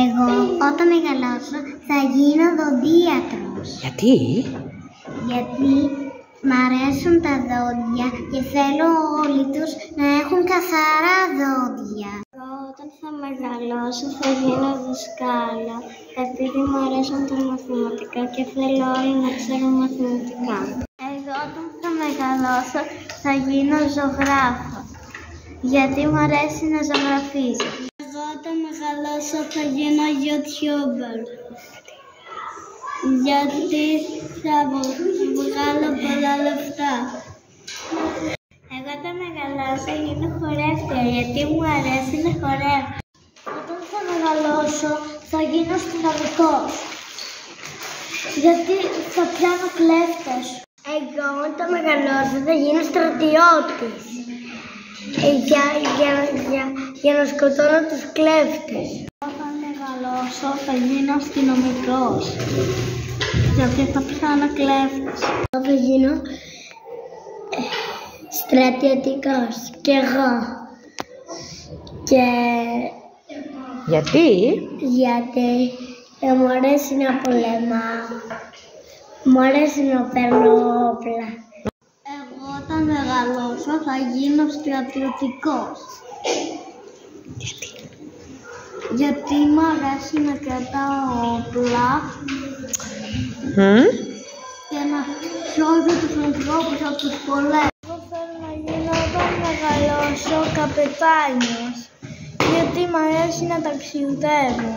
Εγώ όταν μεγαλώσω θα γίνω οδοντίατρος. Γιατί? Γιατί μ' αρέσουν τα δόντια και θέλω όλοι τους να έχουν καθαρά δόντια. Εγώ όταν θα μεγαλώσω θα γίνω δασκάλα, επειδή μου αρέσουν τα μαθηματικά και θέλω όλοι να ξέρουν μαθηματικά. Εγώ όταν θα μεγαλώσω θα γίνω ζωγράφο, γιατί μου αρέσει να ζωγραφίζω. Εγώ όταν μεγαλώσω θα γίνω YouTuber, γιατί θα βγάλω πολλά λεφτά. Εγώ όταν μεγαλώσω θα γίνω χορεύτρια, γιατί μου αρέσει να χορεύω. Όταν θα μεγαλώσω θα γίνω αστυνομικός, γιατί θα πιάνω κλέφτες. Εγώ όταν μεγαλώσω θα γίνω στρατιώτης, για να σκοτώνω τους κλέφτες. Όταν μεγαλώσω θα γίνω αστυνομικός, γιατί θα πιάνω κλέφτες. Θα γίνω στρατιωτικός και εγώ. Και... Γιατί? Γιατί μου αρέσει να πολεμάω. Μου αρέσει να παίρνω όπλα. Εγώ όταν μεγαλώσω θα γίνω στρατιωτικός. Γιατί μου αρέσει να κρατάω όπλα και να σώζω τους ανθρώπους από τους πολέμους. Εγώ θέλω να γίνω όταν μεγαλώσω καπετάνιος, γιατί μου αρέσει να ταξιδεύω.